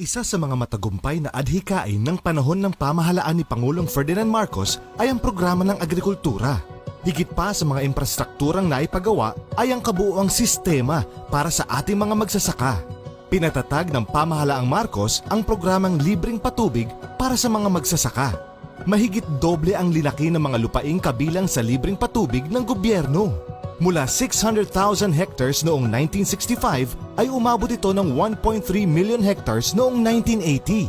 Isa sa mga matagumpay na adhikain ng panahon ng pamahalaan ni Pangulong Ferdinand Marcos ay ang programa ng agrikultura. Higit pa sa mga infrastrukturang naipagawa ay ang kabuuang sistema para sa ating mga magsasaka. Pinatatag ng pamahalaang Marcos ang programang libreng patubig para sa mga magsasaka. Mahigit doble ang linaki ng mga lupaing kabilang sa libreng patubig ng gobyerno. Mula 600,000 hectares noong 1965 ay umabot ito ng 1.3 million hectares noong 1980.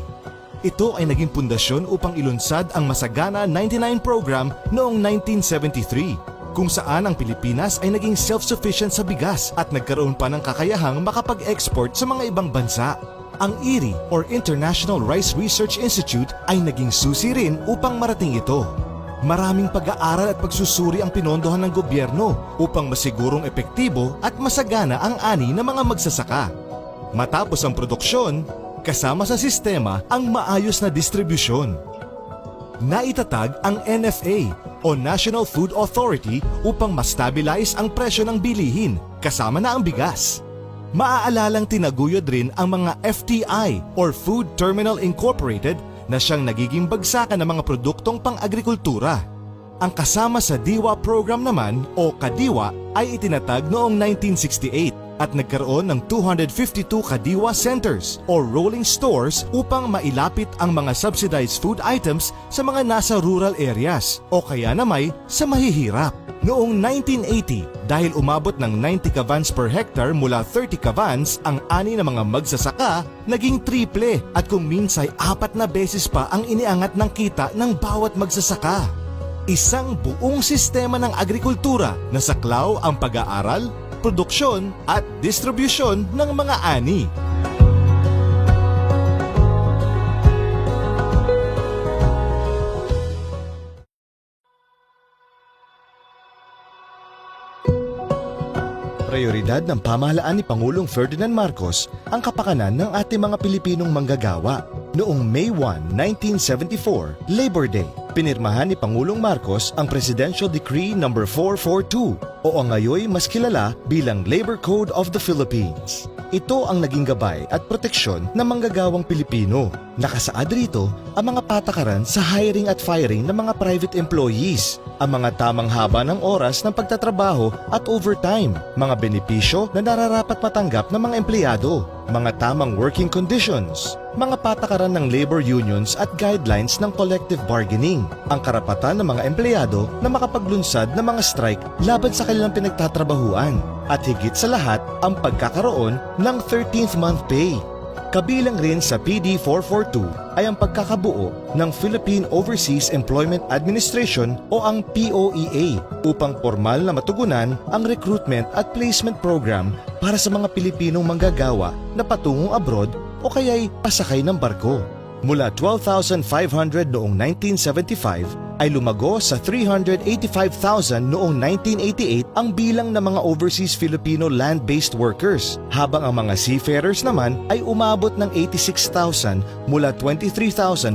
Ito ay naging pundasyon upang ilunsad ang Masagana 99 program noong 1973, kung saan ang Pilipinas ay naging self-sufficient sa bigas at nagkaroon pa ng kakayahang makapag-export sa mga ibang bansa. Ang IRI or International Rice Research Institute ay naging susi rin upang marating ito. Maraming pag-aaral at pagsusuri ang pinondohan ng gobyerno upang masigurong epektibo at masagana ang ani ng mga magsasaka. Matapos ang produksyon, kasama sa sistema ang maayos na distribusyon. Naitatag ang NFA o National Food Authority upang ma-stabilize ang presyo ng bilihin, kasama na ang bigas. Maaalalang tinaguyod rin ang mga FTI or Food Terminal Incorporated na siyang nagiging bagsakan ng mga produktong pang-agrikultura. Ang kasama sa DIWA program naman o KADIWA ay itinatag noong 1968 at nagkaroon ng 252 KADIWA centers o rolling stores upang mailapit ang mga subsidized food items sa mga nasa rural areas o kaya namay sa mahihirap. Noong 1980, dahil umabot ng 90 kavans per hectare mula 30 kavans, ang ani ng mga magsasaka naging triple at kung minsay 4 na beses pa ang iniangat ng kita ng bawat magsasaka. Isang buong sistema ng agrikultura na saklaw ang pag-aaral, produksyon at distribusyon ng mga ani. Prioridad ng pamahalaan ni Pangulong Ferdinand Marcos ang kapakanan ng ating mga Pilipinong manggagawa. Noong May 1, 1974, Labor Day, pinirmahan ni Pangulong Marcos ang Presidential Decree No. 442 o ang ngayoy mas kilala bilang Labor Code of the Philippines. Ito ang naging gabay at proteksyon ng manggagawang Pilipino. Nakasaad rito ang mga patakaran sa hiring at firing ng mga private employees, ang mga tamang haba ng oras ng pagtatrabaho at overtime, mga benepisyo na nararapat matanggap ng mga empleyado, mga tamang working conditions, mga patakaran ng labor unions at guidelines ng collective bargaining, ang karapatan ng mga empleyado na makapaglunsad ng mga strike laban sa kanilang pinagtatrabahuan, at higit sa lahat ang pagkakaroon ng 13th month pay. Kabilang rin sa PD 442 ay ang pagkakabuo ng Philippine Overseas Employment Administration o ang POEA upang formal na matugunan ang recruitment at placement program para sa mga Pilipinong manggagawa na patungong abroad o kaya'y pasakay ng barko. Mula 12,500 noong 1975 ay lumago sa 385,000 noong 1988 ang bilang ng mga overseas Filipino land-based workers, habang ang mga seafarers naman ay umabot ng 86,000 mula 23,500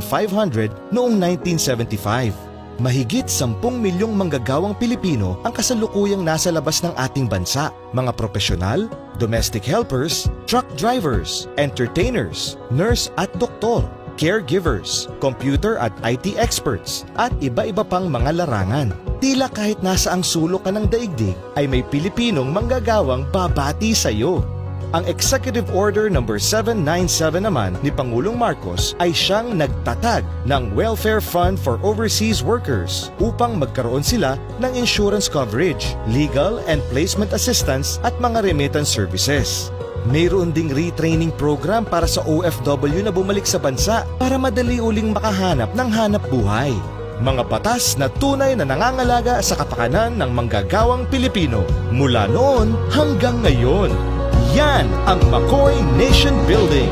noong 1975. Mahigit 10 milyong manggagawang Pilipino ang kasalukuyang nasa labas ng ating bansa, mga profesional, domestic helpers, truck drivers, entertainers, nurse at doktor, caregivers, computer at IT experts, at iba-iba pang mga larangan. Tila kahit nasa ang sulok ka ng daigdig ay may Pilipinong manggagawang babati sa iyo. Ang Executive Order No. 797 naman ni Pangulong Marcos ay siyang nagtatag ng Welfare Fund for Overseas Workers upang magkaroon sila ng insurance coverage, legal and placement assistance at mga remittance services. Mayroon ding retraining program para sa OFW na bumalik sa bansa para madali uling makahanap ng hanap buhay. Mga batas na tunay na nangangalaga sa kapakanan ng manggagawang Pilipino mula noon hanggang ngayon. Yan ang McCoy Nation Building.